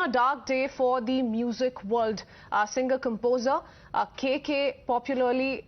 A dark day for the music world. Singer-composer KK, popularly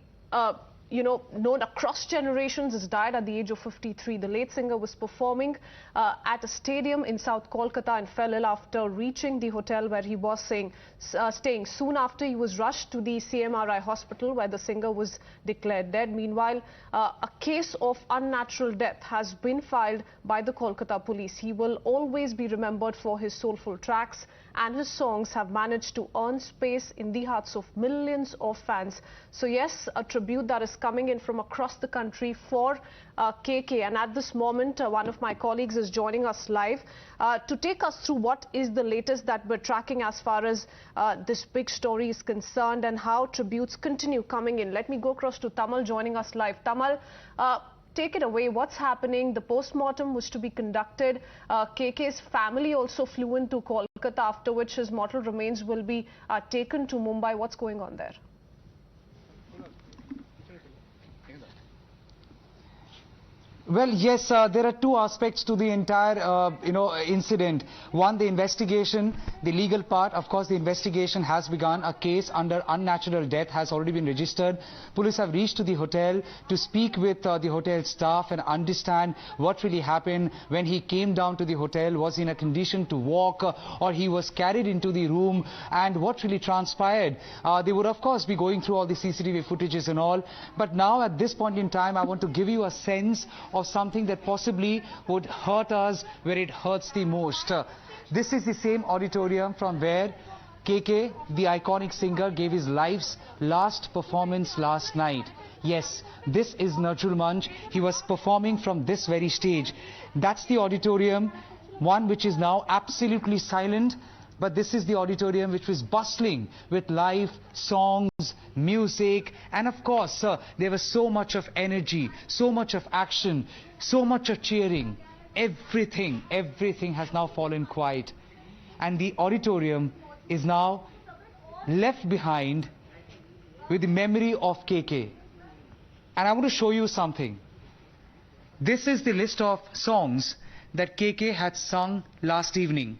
known across generations, has died at the age of 53. The late singer was performing at a stadium in South Kolkata and fell ill after reaching the hotel where he was staying. Soon after, he was rushed to the CMRI Hospital where the singer was declared dead. Meanwhile, a case of unnatural death has been filed by the Kolkata Police. He will always be remembered for his soulful tracks, and his songs have managed to earn space in the hearts of millions of fans. So yes, a tribute that is coming in from across the country for KK, and at this moment one of my colleagues is joining us live to take us through what is the latest that we're tracking as far as this big story is concerned and how tributes continue coming in. Let me go across to Tamal joining us live. Tamal, take it away. What's happening? The post-mortem was to be conducted. KK's family also flew into Kolkata, after which his mortal remains will be taken to Mumbai. What's going on there? Well, yes, there are two aspects to the entire, incident. One, the investigation, the legal part. Of course, the investigation has begun. A case under unnatural death has already been registered. Police have reached to the hotel to speak with the hotel staff and understand what really happened when he came down to the hotel. Was he in a condition to walk or he was carried into the room, and what really transpired? They would, of course, be going through all the CCTV footages and all. But now, at this point in time, I want to give you a sense of something that possibly would hurt us where it hurts the most. This is the same auditorium from where KK, the iconic singer, gave his life's last performance last night. Yes, this is Unnatural Manch. He was performing from this very stage. That's the auditorium, one which is now absolutely silent. But this is the auditorium which was bustling with live songs, music, and of course, there was so much of energy, so much of action, so much of cheering. Everything has now fallen quiet. And the auditorium is now left behind with the memory of KK. And I want to show you something. This is the list of songs that KK had sung last evening.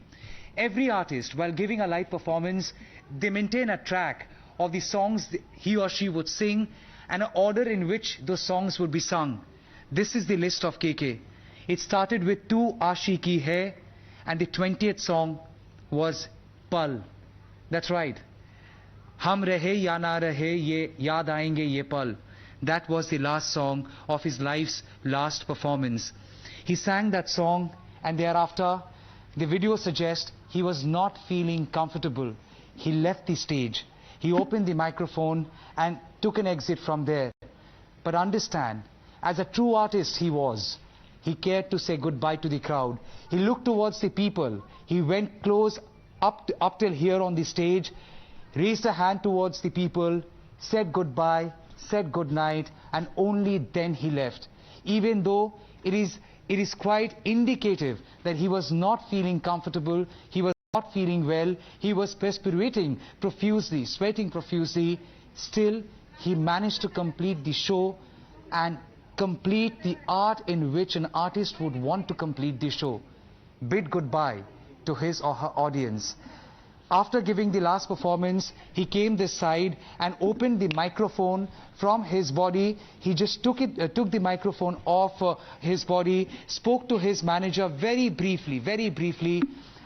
Every artist, while giving a live performance, they maintain a track of the songs he or she would sing and an order in which those songs would be sung. This is the list of KK. It started with Tu Aashiki Hai, and the 20th song was Pal. That's right. Hum Rahe Ya Na Rahe Ye Yaad Aayenge Ye Pal. That was the last song of his life's last performance. He sang that song, and thereafter, the video suggests he was not feeling comfortable. He left the stage. He opened the microphone and took an exit from there. But understand, as a true artist he cared to say goodbye to the crowd. He looked towards the people. He went close up till here on the stage, raised a hand towards the people, said goodbye, said good night, and only then he left. Even though it is quite indicative that he was not feeling comfortable, he was not feeling well, he was perspiring profusely, sweating profusely. Still, he managed to complete the show and complete the art in which an artist would want to complete the show. Bid goodbye to his or her audience. After giving the last performance, he came this side and opened the microphone from his body. He just took the microphone off his body, spoke to his manager very briefly,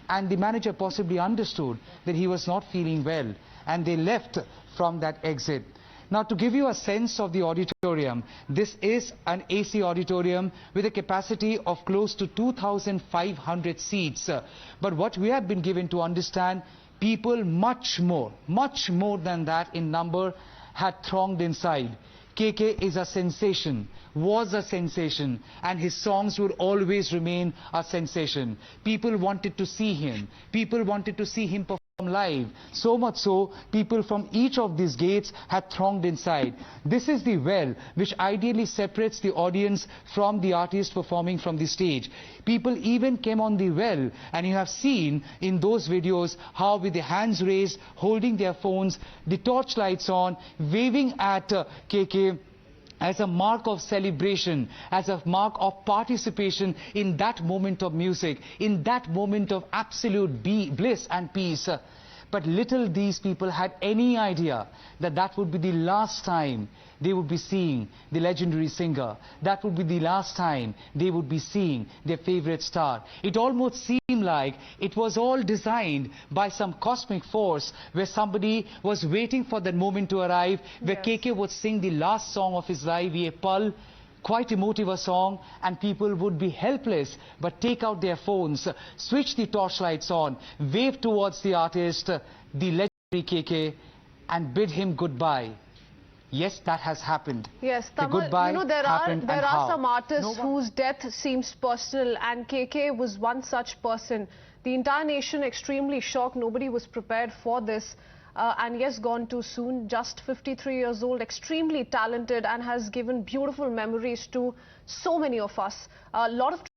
and the manager possibly understood that he was not feeling well, and they left from that exit. Now, to give you a sense of the auditorium, this is an AC auditorium with a capacity of close to 2,500 seats. But what we have been given to understand, people much more than that in number had thronged inside. KK is a sensation, was a sensation, and his songs would always remain a sensation. People wanted to see him. People wanted to see him perform live. So much so, people from each of these gates had thronged inside. This is the well which ideally separates the audience from the artist performing from the stage. People even came on the well, and you have seen in those videos how with the hands raised, holding their phones, the torchlights on, waving at KK, as a mark of celebration, as a mark of participation in that moment of music, in that moment of absolute bliss and peace. But little these people had any idea that that would be the last time they would be seeing the legendary singer. That would be the last time they would be seeing their favorite star. It almost seemed like it was all designed by some cosmic force, where somebody was waiting for that moment to arrive, where KK would sing the last song of his life, Ye Pal, quite emotive a song, and people would be helpless but take out their phones, switch the torchlights on, wave towards the artist, the legendary KK, and bid him goodbye. Yes, that has happened. Yes, the Tamal, goodbye there are some artists No, whose death seems personal, and KK was one such person. The entire nation extremely shocked. Nobody was prepared for this. And yes, gone too soon, just 53 years old, extremely talented, and has given beautiful memories to so many of us. A lot of